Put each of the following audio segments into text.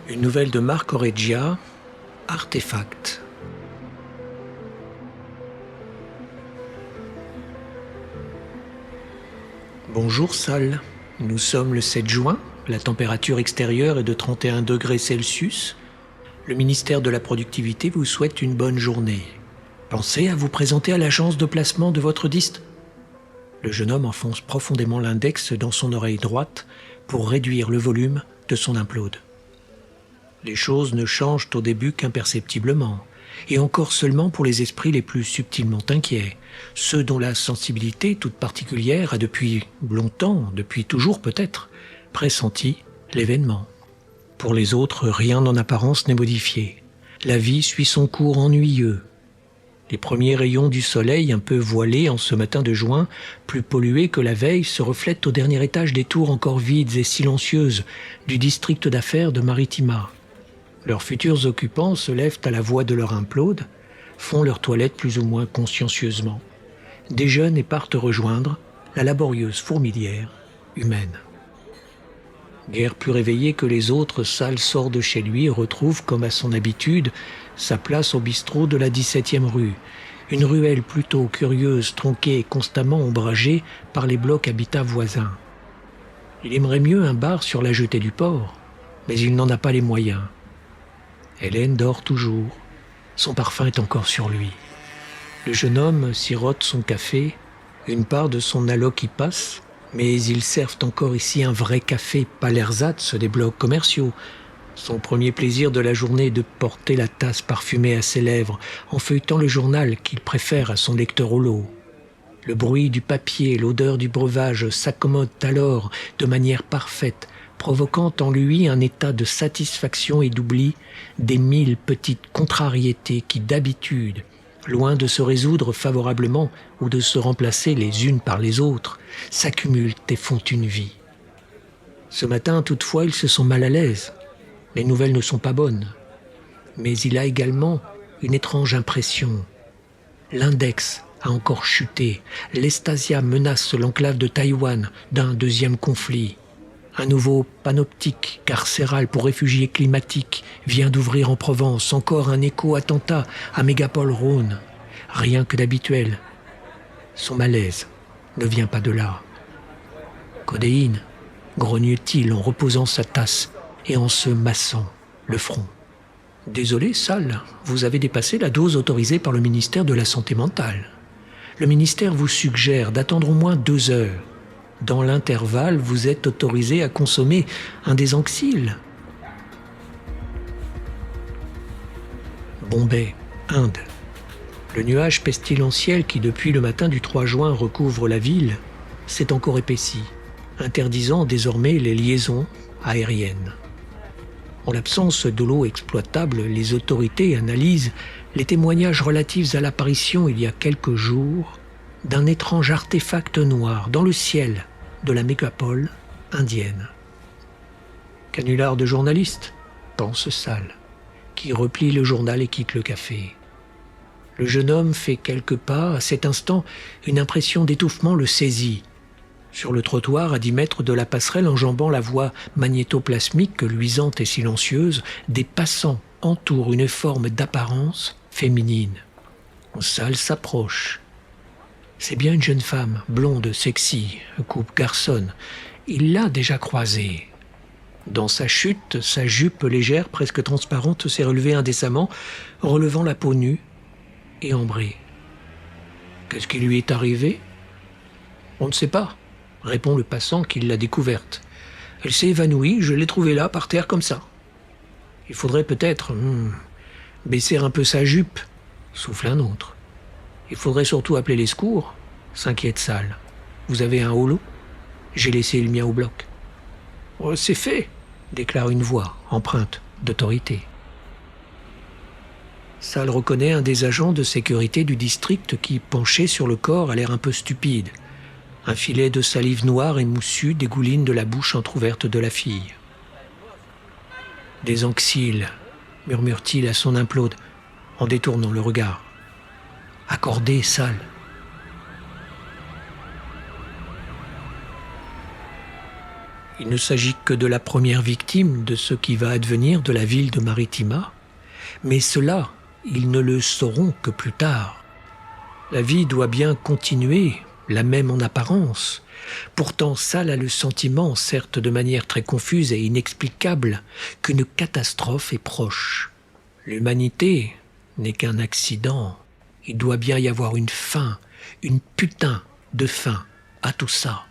Une nouvelle de Marc Oreggia, Artefact. Bonjour Sal, nous sommes le 7 juin, la température extérieure est de 31 degrés Celsius. Le ministère de la Productivité vous souhaite une bonne journée. Pensez à vous présenter à l'agence de placement de votre dist. Le jeune homme enfonce profondément l'index dans son oreille droite pour réduire le volume de son implode. Les choses ne changent au début qu'imperceptiblement, et encore seulement pour les esprits les plus subtilement inquiets, ceux dont la sensibilité toute particulière a depuis longtemps, depuis toujours peut-être, pressenti l'événement. Pour les autres, rien en apparence n'est modifié. La vie suit son cours ennuyeux. Les premiers rayons du soleil, un peu voilés en ce matin de juin, plus pollués que la veille, se reflètent au dernier étage des tours encore vides et silencieuses du district d'affaires de Maritima. Leurs futurs occupants se lèvent à la voix de leur implode, font leur toilette plus ou moins consciencieusement, déjeunent et partent rejoindre la laborieuse fourmilière humaine. Guère plus réveillé que les autres, Sal sort de chez lui et retrouve, comme à son habitude, sa place au bistrot de la 17e rue, une ruelle plutôt curieuse, tronquée et constamment ombragée par les blocs habitats voisins. Il aimerait mieux un bar sur la jetée du port, mais il n'en a pas les moyens. Hélène dort toujours. Son parfum est encore sur lui. Le jeune homme sirote son café, une part de son alloc y passe, mais ils servent encore ici un vrai café, pas l'ersatz des blocs commerciaux. Son premier plaisir de la journée est de porter la tasse parfumée à ses lèvres, en feuilletant le journal qu'il préfère à son lecteur holo. Le bruit du papier, l'odeur du breuvage s'accommodent alors de manière parfaite, provoquant en lui un état de satisfaction et d'oubli des 1000 petites contrariétés qui d'habitude, loin de se résoudre favorablement ou de se remplacer les unes par les autres, s'accumulent et font une vie. Ce matin, toutefois, il se sent mal à l'aise. Les nouvelles ne sont pas bonnes. Mais il a également une étrange impression. L'index a encore chuté. L'Estasia menace l'enclave de Taïwan d'un deuxième conflit. Un nouveau panoptique carcéral pour réfugiés climatiques vient d'ouvrir en Provence, encore un écho-attentat à Mégapole-Rhône. Rien que d'habituel. Son malaise ne vient pas de là. Codéine, grogne-t-il en reposant sa tasse et en se massant le front. Désolé, Sal, vous avez dépassé la dose autorisée par le ministère de la Santé mentale. Le ministère vous suggère d'attendre au moins 2 heures. Dans l'intervalle, vous êtes autorisé à consommer un des anxyles. Bombay, Inde. Le nuage pestilentiel qui, depuis le matin du 3 juin, recouvre la ville, s'est encore épaissi, interdisant désormais les liaisons aériennes. En l'absence de l'eau exploitable, les autorités analysent les témoignages relatifs à l'apparition, il y a quelques jours, d'un étrange artefact noir dans le ciel de la mégapole indienne. Canular de journaliste, pense Sal, qui replie le journal et quitte le café. Le jeune homme fait quelques pas. À cet instant, une impression d'étouffement le saisit. Sur le trottoir, à 10 mètres de la passerelle enjambant la voie magnétoplasmique, luisante et silencieuse, des passants entourent une forme d'apparence féminine. Sal s'approche. C'est bien une jeune femme, blonde, sexy, coupe garçonne. Il l'a déjà croisée. Dans sa chute, sa jupe légère, presque transparente, s'est relevée indécemment, relevant la peau nue et ambrée. Qu'est-ce qui lui est arrivé ? On ne sait pas, répond le passant qui l'a découverte. Elle s'est évanouie, je l'ai trouvée là, par terre comme ça. Il faudrait peut-être baisser un peu sa jupe, souffle un autre. Il faudrait surtout appeler les secours, s'inquiète Sal. Vous avez un holo ? J'ai laissé le mien au bloc. Oh, c'est fait, déclare une voix, empreinte d'autorité. Sal reconnaît un des agents de sécurité du district qui, penché sur le corps, a l'air un peu stupide. Un filet de salive noire et moussue dégouline de la bouche entr'ouverte de la fille. Des anxyles, murmure-t-il à son implode, en détournant le regard. Accordé, Sal. Il ne s'agit que de la première victime de ce qui va advenir de la ville de Maritima, mais cela, ils ne le sauront que plus tard. La vie doit bien continuer, la même en apparence. Pourtant, Sal a le sentiment, certes de manière très confuse et inexplicable, qu'une catastrophe est proche. L'humanité n'est qu'un accident. Il doit bien y avoir une fin, une putain de fin à tout ça.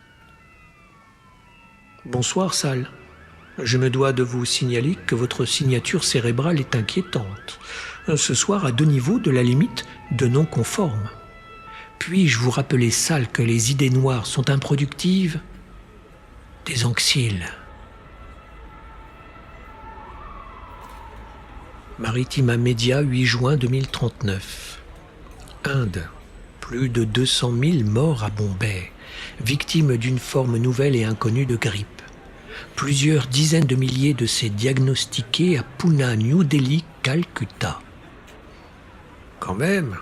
Bonsoir, Sal. Je me dois de vous signaler que votre signature cérébrale est inquiétante. Ce soir, à 2 niveaux de la limite de non conforme. Puis-je vous rappeler, Sal, que les idées noires sont improductives? Des anxyles. Maritima Media, 8 juin 2039. Inde. Plus de 200 000 morts à Bombay, victimes d'une forme nouvelle et inconnue de grippe. Plusieurs dizaines de milliers de ces diagnostiqués à Pune, New Delhi, Calcutta. Quand même,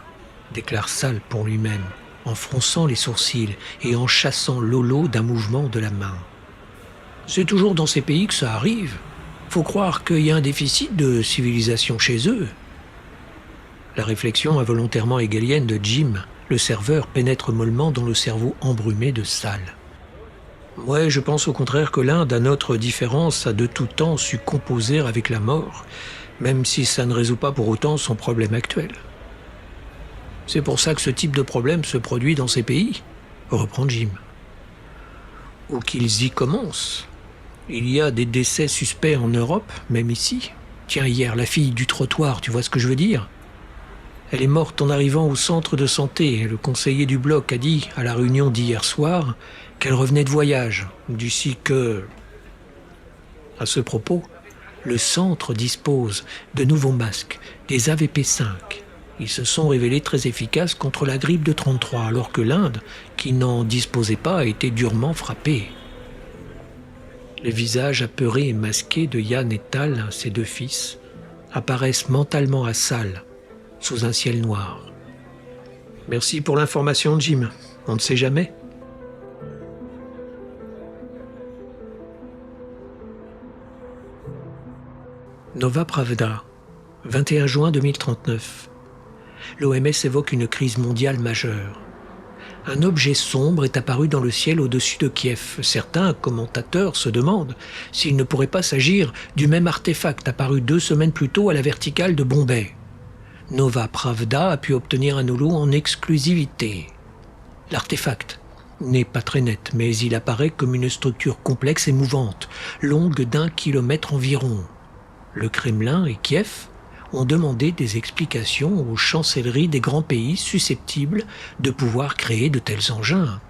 déclare Sal pour lui-même, en fronçant les sourcils et en chassant Lolo d'un mouvement de la main. C'est toujours dans ces pays que ça arrive. Faut croire qu'il y a un déficit de civilisation chez eux. La réflexion involontairement hegelienne de Jim, le serveur, pénètre mollement dans le cerveau embrumé de Sal. Ouais, je pense au contraire que l'Inde, à notre différence, a de tout temps su composer avec la mort, même si ça ne résout pas pour autant son problème actuel. C'est pour ça que ce type de problème se produit dans ces pays, reprend Jim. Ou qu'ils y commencent. Il y a des décès suspects en Europe, même ici. Tiens, hier, la fille du trottoir, tu vois ce que je veux dire? Elle est morte en arrivant au centre de santé. Le conseiller du bloc a dit, à la réunion d'hier soir, qu'elle revenait de voyage, d'ici que... À ce propos, le centre dispose de nouveaux masques, des AVP5. Ils se sont révélés très efficaces contre la grippe de 33, alors que l'Inde, qui n'en disposait pas, a été durement frappée. Les visages apeurés et masqués de Yann et Tal, ses 2 fils, apparaissent mentalement à Sal, sous un ciel noir. Merci pour l'information, Jim. On ne sait jamais. Nova Pravda, 21 juin 2039. L'OMS évoque une crise mondiale majeure. Un objet sombre est apparu dans le ciel au-dessus de Kiev. Certains commentateurs se demandent s'il ne pourrait pas s'agir du même artefact apparu 2 semaines plus tôt à la verticale de Bombay. Nova Pravda a pu obtenir un holo en exclusivité. L'artefact n'est pas très net, mais il apparaît comme une structure complexe et mouvante, longue d'1 kilomètre environ. Le Kremlin et Kiev ont demandé des explications aux chancelleries des grands pays susceptibles de pouvoir créer de tels engins.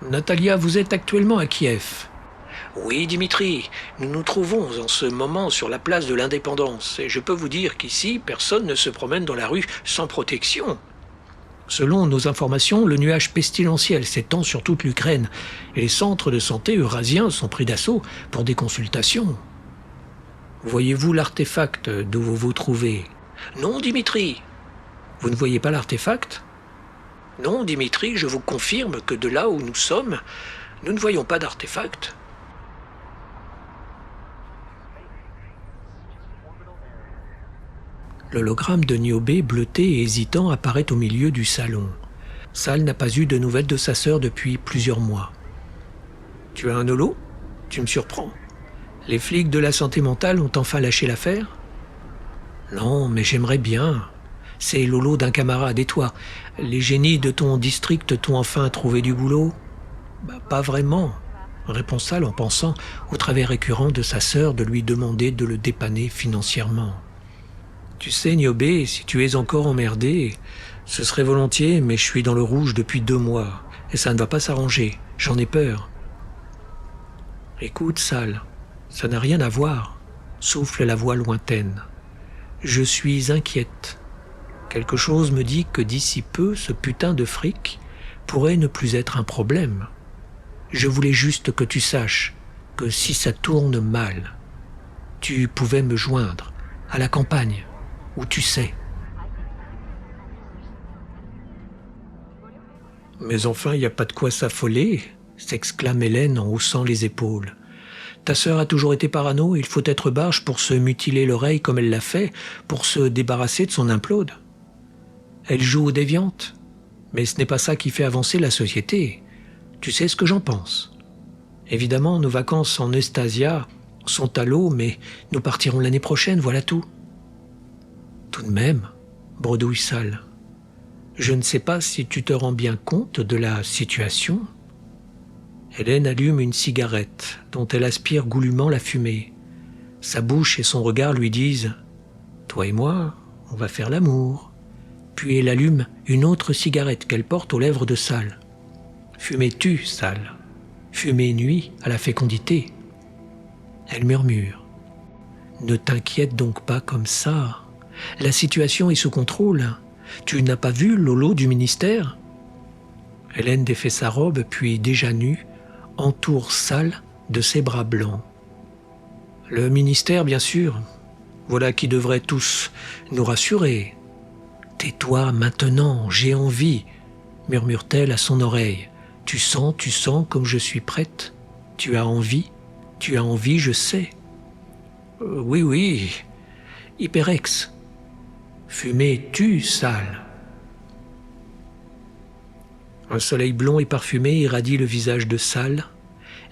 Natalia, vous êtes actuellement à Kiev. Oui, Dimitri, nous nous trouvons en ce moment sur la place de l'Indépendance, et je peux vous dire qu'ici, personne ne se promène dans la rue sans protection. Selon nos informations, le nuage pestilentiel s'étend sur toute l'Ukraine, et les centres de santé eurasiens sont pris d'assaut pour des consultations. Voyez-vous l'artefact d'où vous vous trouvez? Non, Dimitri. Vous ne voyez pas l'artefact? Non, Dimitri, je vous confirme que de là où nous sommes, nous ne voyons pas d'artefact. L'hologramme de Niobé, bleuté et hésitant, apparaît au milieu du salon. Sal n'a pas eu de nouvelles de sa sœur depuis plusieurs mois. Tu as un holo? Tu me surprends. Les flics de la santé mentale ont enfin lâché l'affaire? Non, mais j'aimerais bien. C'est l'holo d'un camarade. Et toi, les génies de ton district t'ont enfin trouvé du boulot? Pas vraiment, répond Sal en pensant au travers récurrent de sa sœur de lui demander de le dépanner financièrement. Tu sais, Niobé, si tu es encore emmerdé, ce serait volontiers, mais je suis dans le rouge depuis 2 mois, et ça ne va pas s'arranger. J'en ai peur. Écoute, Sal, ça n'a rien à voir, souffle la voix lointaine. Je suis inquiète. Quelque chose me dit que d'ici peu, ce putain de fric pourrait ne plus être un problème. Je voulais juste que tu saches que si ça tourne mal, tu pouvais me joindre à la campagne, où tu sais. Mais enfin, il n'y a pas de quoi s'affoler. s'exclame Hélène en haussant les épaules. Ta sœur a toujours été parano, il faut être barge pour se mutiler l'oreille comme elle l'a fait, pour se débarrasser de son implode. Elle joue aux déviantes, mais ce n'est pas ça qui fait avancer la société. Tu sais ce que j'en pense. Évidemment, nos vacances en Eustasia sont à l'eau, mais nous partirons l'année prochaine, voilà tout. Tout de même, bredouille Sal, je ne sais pas si tu te rends bien compte de la situation. Hélène allume une cigarette dont elle aspire goulûment la fumée. Sa bouche et son regard lui disent « Toi et moi, on va faire l'amour ». Puis elle allume une autre cigarette qu'elle porte aux lèvres de Sal. Fumer tue, Sal. Fumer nuit à la fécondité. Elle murmure « Ne t'inquiète donc pas comme ça. La situation est sous contrôle. Tu n'as pas vu Lolo du ministère ?» Hélène défait sa robe, puis, déjà nue, entoure Sal de ses bras blancs. « Le ministère, bien sûr. Voilà qui devrait tous nous rassurer. »« Tais-toi maintenant, j'ai envie, » murmure-t-elle à son oreille. « Tu sens comme je suis prête. Tu as envie, je sais. » Oui, Hyperex. Fumer tue, Sal. Un soleil blond et parfumé irradie le visage de Sal,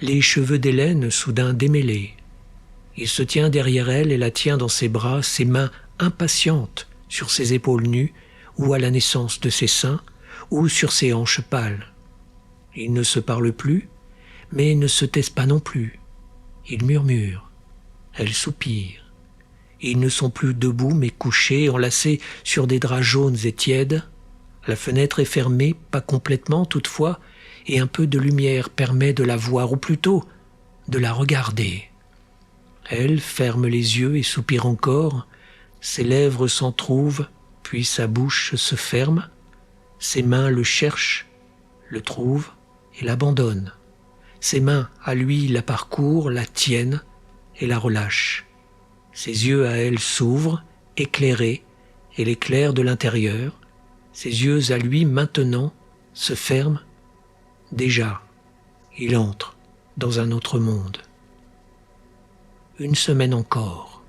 les cheveux d'Hélène soudain démêlés. Il se tient derrière elle et la tient dans ses bras, ses mains impatientes sur ses épaules nues, ou à la naissance de ses seins, ou sur ses hanches pâles. Ils ne se parlent plus, mais ne se taisent pas non plus. Ils murmurent, elle soupire. Ils ne sont plus debout, mais couchés, enlacés sur des draps jaunes et tièdes. La fenêtre est fermée, pas complètement toutefois, et un peu de lumière permet de la voir, ou plutôt de la regarder. Elle ferme les yeux et soupire encore, ses lèvres s'entrouvent, puis sa bouche se ferme, ses mains le cherchent, le trouvent et l'abandonnent. Ses mains à lui la parcourent, la tiennent et la relâchent. Ses yeux à elle s'ouvrent, éclairés, et l'éclair de l'intérieur. Ses yeux à lui maintenant se ferment. Déjà, il entre dans un autre monde. Une semaine encore.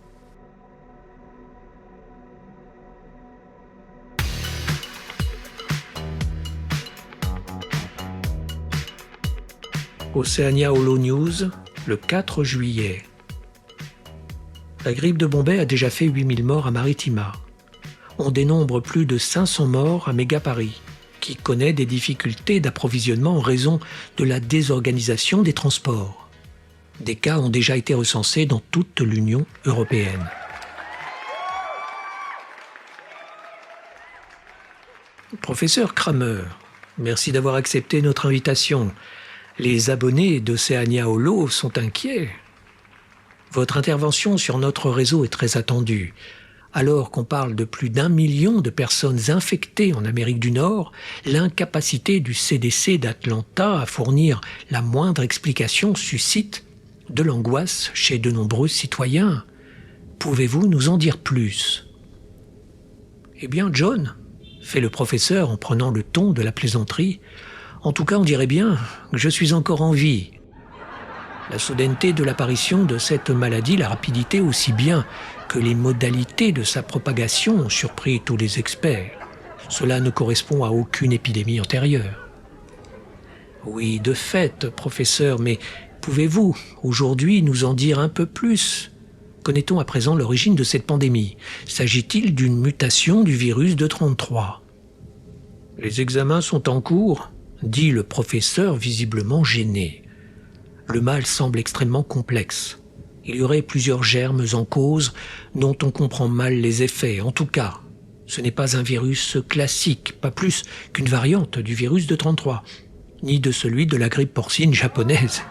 Oceania Holo News, le 4 juillet. La grippe de Bombay a déjà fait 8000 morts à Maritima. On dénombre plus de 500 morts à Méga-Paris, qui connaît des difficultés d'approvisionnement en raison de la désorganisation des transports. Des cas ont déjà été recensés dans toute l'Union européenne. Professeur Kramer, merci d'avoir accepté notre invitation. Les abonnés d'Oceania Holo sont inquiets. Votre intervention sur notre réseau est très attendue. Alors qu'on parle de plus d'1 million de personnes infectées en Amérique du Nord, l'incapacité du CDC d'Atlanta à fournir la moindre explication suscite de l'angoisse chez de nombreux citoyens. Pouvez-vous nous en dire plus ? Eh bien, John, fait le professeur en prenant le ton de la plaisanterie, en tout cas, on dirait bien que je suis encore en vie. La soudaineté de l'apparition de cette maladie, la rapidité aussi bien que les modalités de sa propagation ont surpris tous les experts. Cela ne correspond à aucune épidémie antérieure. Oui, de fait, professeur, mais pouvez-vous, aujourd'hui, nous en dire un peu plus ? Connaît-on à présent l'origine de cette pandémie ? S'agit-il d'une mutation du virus de 33 ? Les examens sont en cours, dit le professeur visiblement gêné. Le mal semble extrêmement complexe. Il y aurait plusieurs germes en cause dont on comprend mal les effets. En tout cas, ce n'est pas un virus classique, pas plus qu'une variante du virus de 33, ni de celui de la grippe porcine japonaise.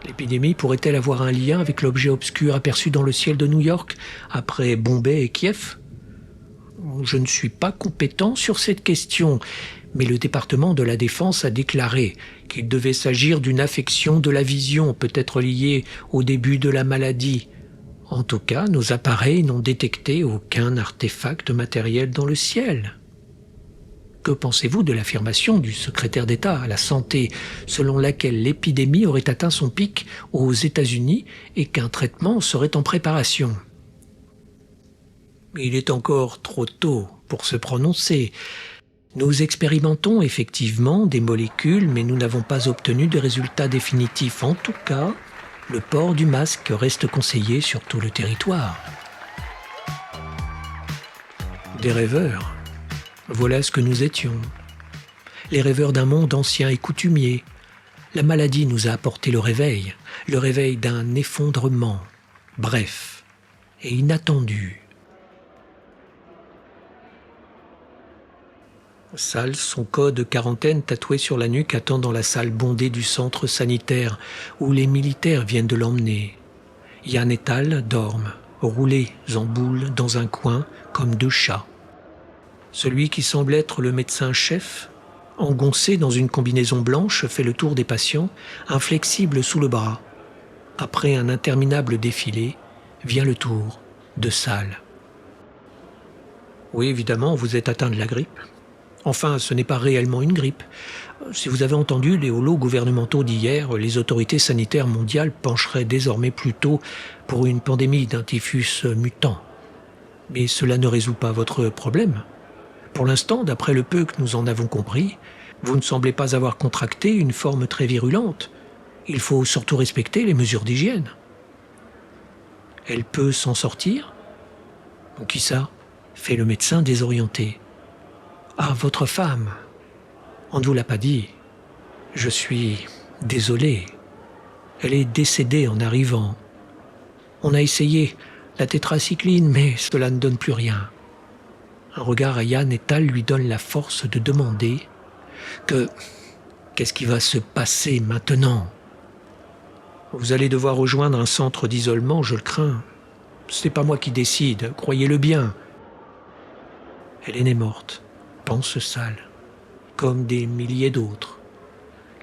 L'épidémie pourrait-elle avoir un lien avec l'objet obscur aperçu dans le ciel de New York après Bombay et Kiev ? Je ne suis pas compétent sur cette question, mais le département de la Défense a déclaré qu'il devait s'agir d'une affection de la vision, peut-être liée au début de la maladie. En tout cas, nos appareils n'ont détecté aucun artefact matériel dans le ciel. Que pensez-vous de l'affirmation du secrétaire d'État à la santé selon laquelle l'épidémie aurait atteint son pic aux États-Unis et qu'un traitement serait en préparation? Il est encore trop tôt pour se prononcer. Nous expérimentons effectivement des molécules, mais nous n'avons pas obtenu de résultats définitifs. En tout cas, le port du masque reste conseillé sur tout le territoire. Des rêveurs. Voilà ce que nous étions. Les rêveurs d'un monde ancien et coutumier. La maladie nous a apporté le réveil d'un effondrement, bref et inattendu. Sal, son code quarantaine tatoué sur la nuque, attend dans la salle bondée du centre sanitaire où les militaires viennent de l'emmener. Yann et Tal dorment, roulés en boule dans un coin comme deux chats. Celui qui semble être le médecin-chef, engoncé dans une combinaison blanche, fait le tour des patients, inflexible sous le bras. Après un interminable défilé, vient le tour de Sal. Oui, évidemment, vous êtes atteint de la grippe. Enfin, ce n'est pas réellement une grippe. Si vous avez entendu les holos gouvernementaux d'hier, les autorités sanitaires mondiales pencheraient désormais plutôt pour une pandémie d'un typhus mutant. Mais cela ne résout pas votre problème. Pour l'instant, d'après le peu que nous en avons compris, vous ne semblez pas avoir contracté une forme très virulente. Il faut surtout respecter les mesures d'hygiène. Elle peut s'en sortir? Qui ça? Fait le médecin désorienté. Ah, votre femme. On ne vous l'a pas dit. Je suis désolé. Elle est décédée en arrivant. On a essayé la tétracycline, mais cela ne donne plus rien. Un regard à Yann et Tal lui donne la force de demander qu'est-ce qui va se passer maintenant? Vous allez devoir rejoindre un centre d'isolement, je le crains. Ce n'est pas moi qui décide, croyez-le bien. Hélène est morte, pense Sal, comme des milliers d'autres.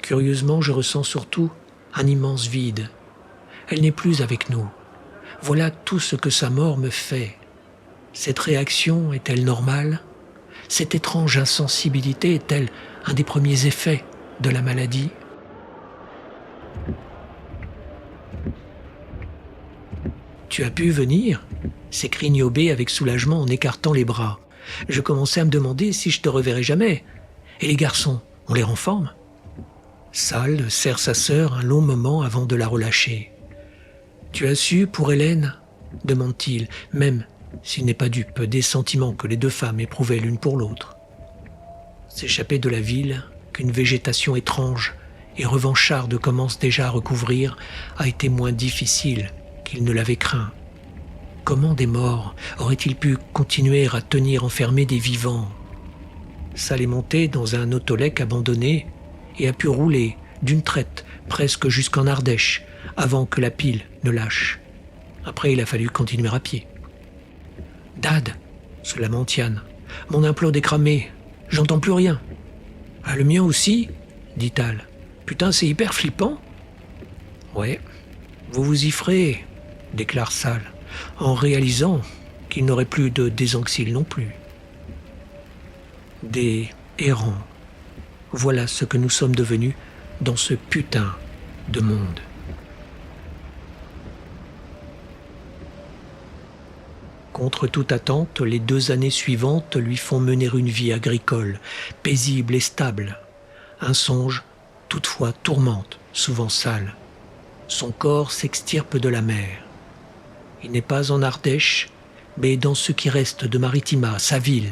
Curieusement, je ressens surtout un immense vide. Elle n'est plus avec nous. Voilà tout ce que sa mort me fait. Cette réaction est-elle normale? Cette étrange insensibilité est-elle un des premiers effets de la maladie? Tu as pu venir? S'écrie Niobé avec soulagement en écartant les bras. Je commençais à me demander si je te reverrais jamais. Et les garçons, on les rend en forme? Sal serre sa sœur un long moment avant de la relâcher. Tu as su pour Hélène? Demande-t-il, même s'il n'est pas dupe des sentiments que les deux femmes éprouvaient l'une pour l'autre. S'échapper de la ville, qu'une végétation étrange et revancharde commence déjà à recouvrir, a été moins difficile qu'il ne l'avait craint. Comment des morts auraient-ils pu continuer à tenir enfermés des vivants? Sal est monté dans un autolec abandonné et a pu rouler d'une traite presque jusqu'en Ardèche avant que la pile ne lâche. Après, il a fallu continuer à pied. « Dad !» se lamente Yann. « Mon implode est cramé. J'entends plus rien. »« Ah, le mien aussi ?» dit Tal. « Putain, c'est hyper flippant. »« Ouais, vous vous y ferez, » déclare Sal, en réalisant qu'il n'aurait plus de désanxyle non plus. Des errants. Voilà ce que nous sommes devenus dans ce putain de monde. Contre toute attente, les 2 années suivantes lui font mener une vie agricole, paisible et stable. Un songe, toutefois tourmente, souvent sale. Son corps s'extirpe de la mer. Il n'est pas en Ardèche, mais dans ce qui reste de Maritima, sa ville.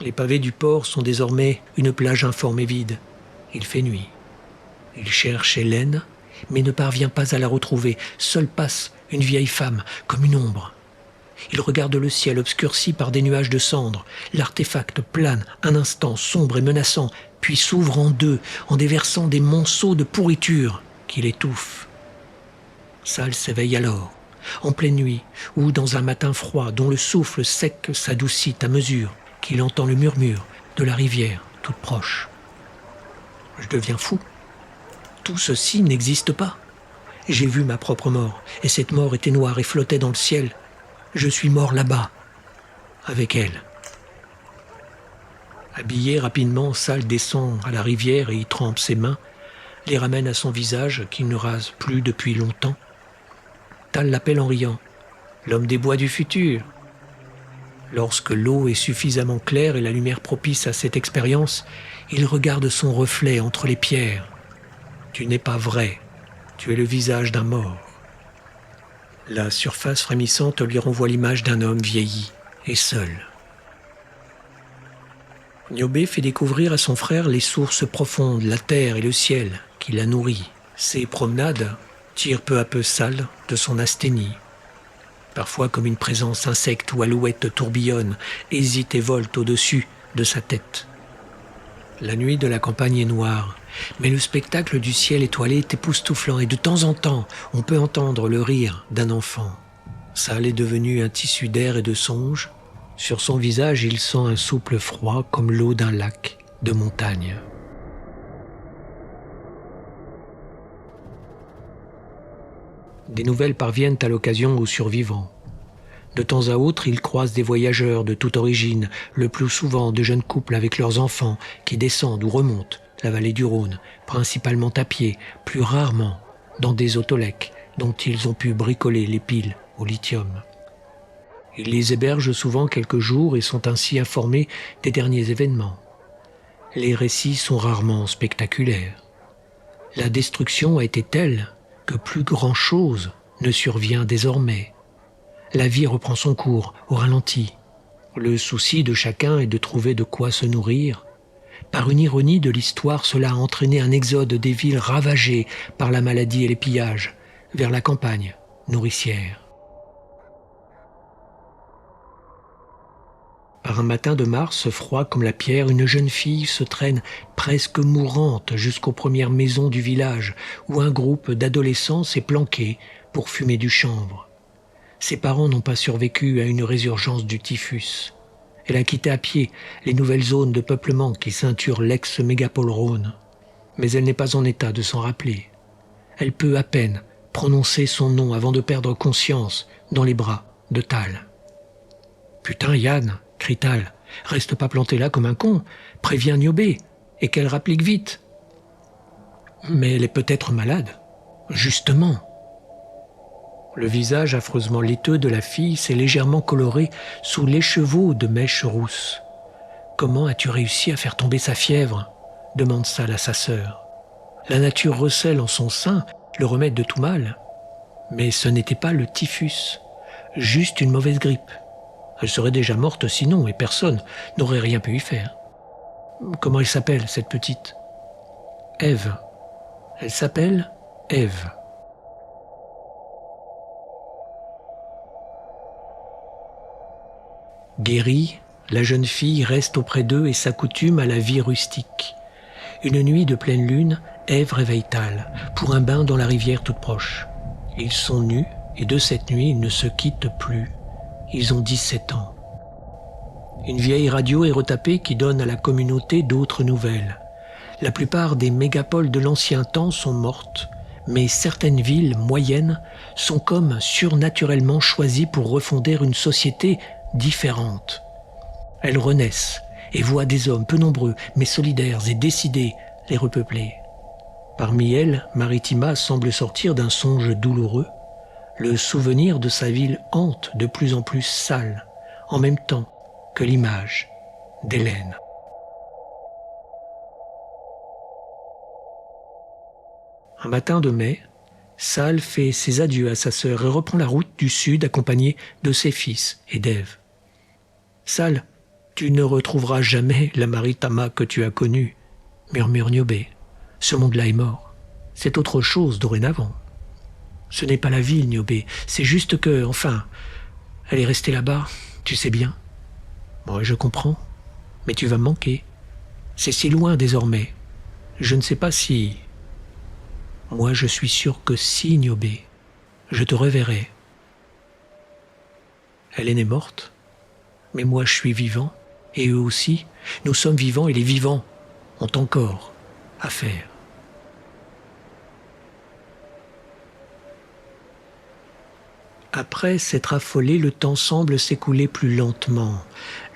Les pavés du port sont désormais une plage informe et vide. Il fait nuit. Il cherche Hélène, mais ne parvient pas à la retrouver. Seule passe une vieille femme, comme une ombre. Il regarde le ciel obscurci par des nuages de cendres. L'artefact plane un instant, sombre et menaçant, puis s'ouvre en deux, en déversant des monceaux de pourriture qui l'étouffent. Sal s'éveille alors, en pleine nuit, ou dans un matin froid dont le souffle sec s'adoucit à mesure qu'il entend le murmure de la rivière toute proche. Je deviens fou. Tout ceci n'existe pas. J'ai vu ma propre mort, et cette mort était noire et flottait dans le ciel. Je suis mort là-bas, avec elle. Habillé rapidement, Sal descend à la rivière et y trempe ses mains, les ramène à son visage qu'il ne rase plus depuis longtemps. Tal l'appelle en riant « l'homme des bois du futur ». Lorsque l'eau est suffisamment claire et la lumière propice à cette expérience, il regarde son reflet entre les pierres. Tu n'es pas vrai, tu es le visage d'un mort. La surface frémissante lui renvoie l'image d'un homme vieilli et seul. Niobé fait découvrir à son frère les sources profondes, la terre et le ciel qui la nourrit. Ses promenades tirent peu à peu Sal de son asthénie. Parfois comme une présence insecte ou alouette tourbillonne, hésite et volte au-dessus de sa tête. La nuit de la campagne est noire, mais le spectacle du ciel étoilé est époustouflant et de temps en temps, on peut entendre le rire d'un enfant. Sal est devenu un tissu d'air et de songes. Sur son visage, il sent un souple froid comme l'eau d'un lac de montagne. Des nouvelles parviennent à l'occasion aux survivants. De temps à autre, ils croisent des voyageurs de toute origine, le plus souvent de jeunes couples avec leurs enfants qui descendent ou remontent la vallée du Rhône, principalement à pied, plus rarement dans des autolèques dont ils ont pu bricoler les piles au lithium. Ils les hébergent souvent quelques jours et sont ainsi informés des derniers événements. Les récits sont rarement spectaculaires. La destruction a été telle que plus grand-chose ne survient désormais. La vie reprend son cours au ralenti. Le souci de chacun est de trouver de quoi se nourrir. Par une ironie de l'histoire, cela a entraîné un exode des villes ravagées par la maladie et les pillages vers la campagne nourricière. Par un matin de mars, froid comme la pierre, une jeune fille se traîne presque mourante jusqu'aux premières maisons du village où un groupe d'adolescents s'est planqué pour fumer du chanvre. Ses parents n'ont pas survécu à une résurgence du typhus. Elle a quitté à pied les nouvelles zones de peuplement qui ceinturent l'ex-mégapole Rhône. Mais elle n'est pas en état de s'en rappeler. Elle peut à peine prononcer son nom avant de perdre conscience dans les bras de Tal. « Putain, Yann !» crie Tal. « Reste pas planté là comme un con. Préviens Niobé et qu'elle rapplique vite. » Mais elle est peut-être malade. Justement. Le visage affreusement laiteux de la fille s'est légèrement coloré sous l'écheveau de mèches rousses. « Comment as-tu réussi à faire tomber sa fièvre ?» demande Sal à sa sœur. La nature recèle en son sein le remède de tout mal. Mais ce n'était pas le typhus, juste une mauvaise grippe. Elle serait déjà morte sinon et personne n'aurait rien pu y faire. Comment elle s'appelle, cette petite ? Ève. Elle s'appelle Ève. Guérie, la jeune fille reste auprès d'eux et s'accoutume à la vie rustique. Une nuit de pleine lune, Ève réveille Tal pour un bain dans la rivière toute proche. Ils sont nus et de cette nuit, ils ne se quittent plus. Ils ont 17 ans. Une vieille radio est retapée qui donne à la communauté d'autres nouvelles. La plupart des mégapoles de l'ancien temps sont mortes, mais certaines villes moyennes sont comme surnaturellement choisies pour refonder une société différente. Elles renaissent et voient des hommes peu nombreux, mais solidaires et décidés les repeupler. Parmi elles, Maritima semble sortir d'un songe douloureux. Le souvenir de sa ville hante de plus en plus Sal, en même temps que l'image d'Hélène. Un matin de mai, Sal fait ses adieux à sa sœur et reprend la route du sud accompagné de ses fils et d'Ève. « Sal, tu ne retrouveras jamais la Maritama que tu as connue, » murmure Niobé. « Ce monde-là est mort. C'est autre chose dorénavant. Ce n'est pas la ville, Niobé, c'est juste que, enfin, elle est restée là-bas, tu sais bien. Moi, je comprends, mais tu vas me manquer. C'est si loin désormais. Je ne sais pas si... Moi, je suis sûr que si, Niobé, je te reverrai. Hélène est morte, mais moi, je suis vivant, et eux aussi. Nous sommes vivants et les vivants ont encore à faire. Après s'être affolé, le temps semble s'écouler plus lentement.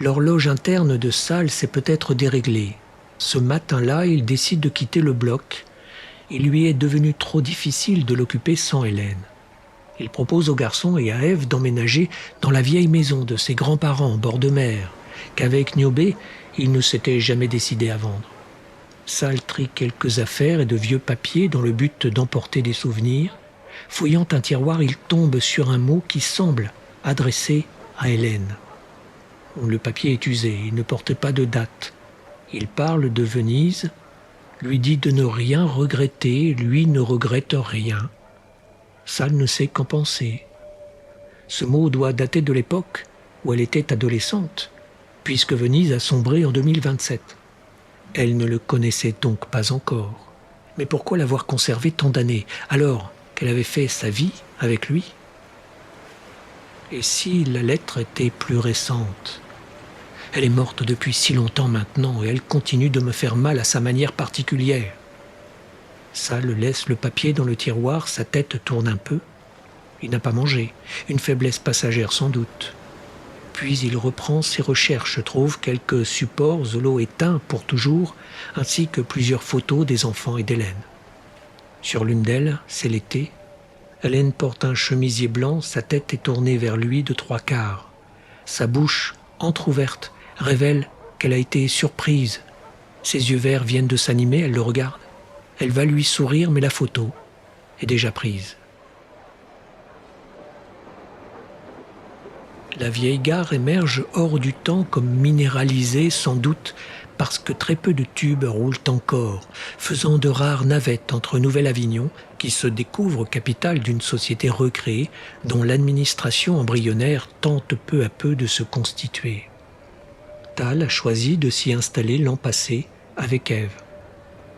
L'horloge interne de Sal s'est peut-être déréglée. Ce matin-là, il décide de quitter le bloc. Il lui est devenu trop difficile de l'occuper sans Hélène. Il propose au garçon et à Ève d'emménager dans la vieille maison de ses grands-parents en bord de mer, qu'avec Niobé, il ne s'était jamais décidé à vendre. Sal trie quelques affaires et de vieux papiers dans le but d'emporter des souvenirs. Fouillant un tiroir, il tombe sur un mot qui semble adressé à Hélène. Le papier est usé, il ne porte pas de date. Il parle de Venise, lui dit de ne rien regretter, lui ne regrette rien. Sal ne sait qu'en penser. Ce mot doit dater de l'époque où elle était adolescente, puisque Venise a sombré en 2027. Elle ne le connaissait donc pas encore. Mais pourquoi l'avoir conservé tant d'années, alors qu'elle avait fait sa vie avec lui? Et si la lettre était plus récente? Elle est morte depuis si longtemps maintenant et elle continue de me faire mal à sa manière particulière. Sal laisse le papier dans le tiroir, sa tête tourne un peu. Il n'a pas mangé, une faiblesse passagère sans doute. Puis il reprend ses recherches, trouve quelques supports holo éteints pour toujours, ainsi que plusieurs photos des enfants et d'Hélène. Sur l'une d'elles, c'est l'été. Hélène porte un chemisier blanc, sa tête est tournée vers lui de 3/4. Sa bouche, entr'ouverte, révèle qu'elle a été surprise. Ses yeux verts viennent de s'animer, elle le regarde. Elle va lui sourire, mais la photo est déjà prise. La vieille gare émerge hors du temps comme minéralisée, sans doute parce que très peu de tubes roulent encore, faisant de rares navettes entre Nouvelle-Avignon, qui se découvre capitale d'une société recréée dont l'administration embryonnaire tente peu à peu de se constituer. Tal a choisi de s'y installer l'an passé avec Ève.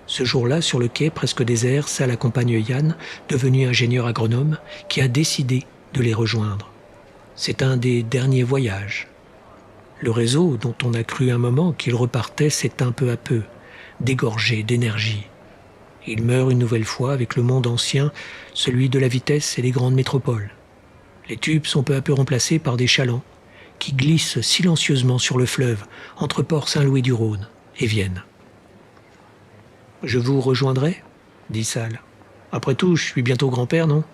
Ce jour-là, sur le quai presque désert, Sal accompagne Yann, devenu ingénieur agronome, qui a décidé de les rejoindre. C'est un des derniers voyages. Le réseau, dont on a cru un moment qu'il repartait, s'éteint peu à peu, dégorgé d'énergie. Il meurt une nouvelle fois avec le monde ancien, celui de la vitesse et des grandes métropoles. Les tubes sont peu à peu remplacés par des chalands qui glissent silencieusement sur le fleuve entre Port-Saint-Louis-du-Rhône et Vienne. « Je vous rejoindrai ?» dit Sal. « Après tout, je suis bientôt grand-père, non ?»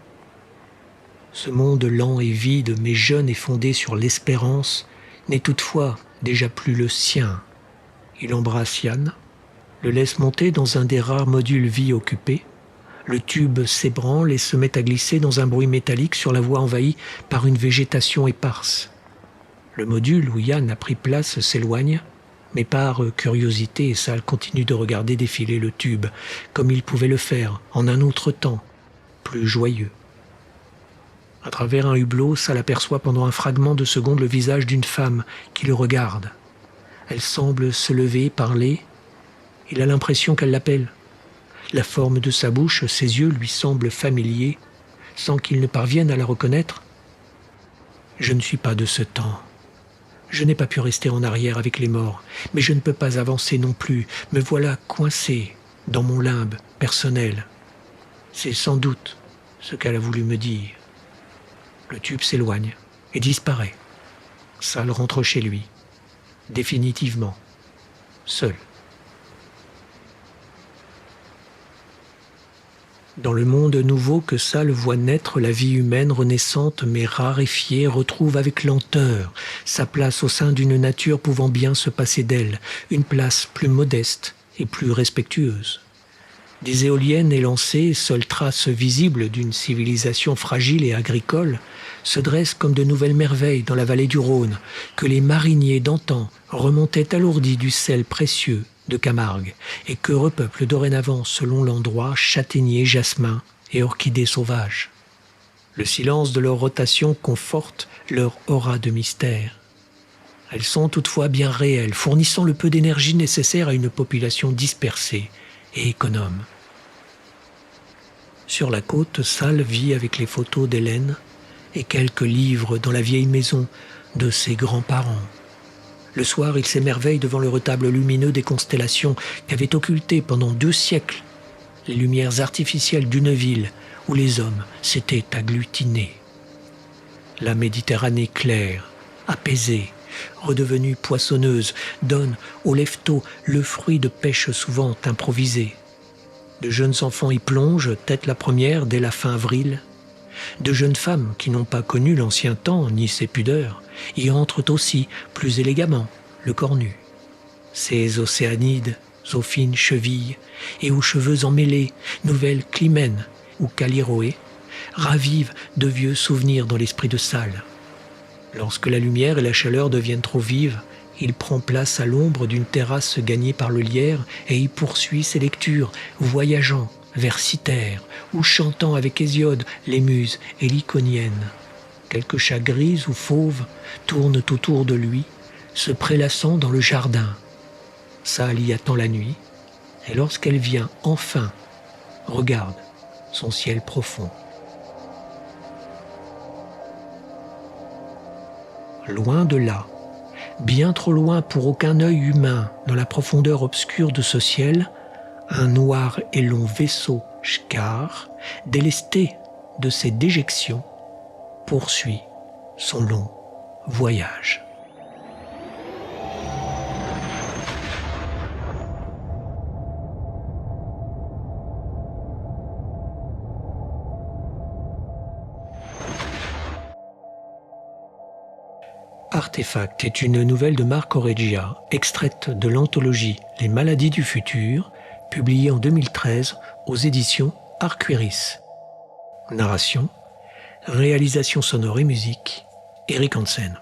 Ce monde lent et vide, mais jeune et fondé sur l'espérance, n'est toutefois déjà plus le sien. Il embrasse Yann, le laisse monter dans un des rares modules vie occupés. Le tube s'ébranle et se met à glisser dans un bruit métallique sur la voie envahie par une végétation éparse. Le module où Yann a pris place s'éloigne, mais par curiosité, Sal continue de regarder défiler le tube, comme il pouvait le faire en un autre temps, plus joyeux. À travers un hublot, Sal aperçoit pendant un fragment de seconde le visage d'une femme qui le regarde. Elle semble se lever, parler. Il a l'impression qu'elle l'appelle. La forme de sa bouche, ses yeux lui semblent familiers, sans qu'il ne parvienne à la reconnaître. Je ne suis pas de ce temps. Je n'ai pas pu rester en arrière avec les morts, mais je ne peux pas avancer non plus. Me voilà coincé dans mon limbe personnel. C'est sans doute ce qu'elle a voulu me dire. Le tube s'éloigne et disparaît. Sal rentre chez lui, définitivement, seul. Dans le monde nouveau que Sal voit naître, la vie humaine renaissante mais raréfiée retrouve avec lenteur sa place au sein d'une nature pouvant bien se passer d'elle, une place plus modeste et plus respectueuse. Des éoliennes élancées, seule trace visible d'une civilisation fragile et agricole, se dressent comme de nouvelles merveilles dans la vallée du Rhône, que les mariniers d'antan remontaient alourdis du sel précieux de Camargue, et que repeuplent dorénavant, selon l'endroit, châtaigniers, jasmins et orchidées sauvages. Le silence de leur rotation conforte leur aura de mystère. Elles sont toutefois bien réelles, fournissant le peu d'énergie nécessaire à une population dispersée et économe. Sur la côte, Sal vit avec les photos d'Hélène et quelques livres dans la vieille maison de ses grands-parents. Le soir, il s'émerveille devant le retable lumineux des constellations qu'avaient occulté pendant 2 siècles les lumières artificielles d'une ville où les hommes s'étaient agglutinés. La Méditerranée claire, apaisée, redevenue poissonneuse, donne aux lève-tôt le fruit de pêche souvent improvisé. De jeunes enfants y plongent, tête la première, dès la fin avril. De jeunes femmes qui n'ont pas connu l'ancien temps ni ses pudeurs y entrent aussi, plus élégamment, le corps nu. Ces océanides, aux fines chevilles et aux cheveux emmêlés, nouvelles Clymènes ou Callirhoé, ravivent de vieux souvenirs dans l'esprit de Salle. Lorsque la lumière et la chaleur deviennent trop vives, il prend place à l'ombre d'une terrasse gagnée par le lierre et y poursuit ses lectures, voyageant vers Cythère ou chantant avec Hésiode les muses et l'iconiennes. Quelques chats gris ou fauves tournent autour de lui, se prélassant dans le jardin. Salle y attend la nuit, et lorsqu'elle vient enfin, regarde son ciel profond. Loin de là, bien trop loin pour aucun œil humain, dans la profondeur obscure de ce ciel, un noir et long vaisseau Shkar, délesté de ses déjections, poursuit son long voyage. Artefact est une nouvelle de Marco Reggia, extraite de l'anthologie Les maladies du futur, publiée en 2013 aux éditions Arqueris. Narration, réalisation sonore et musique, Eric Hansen.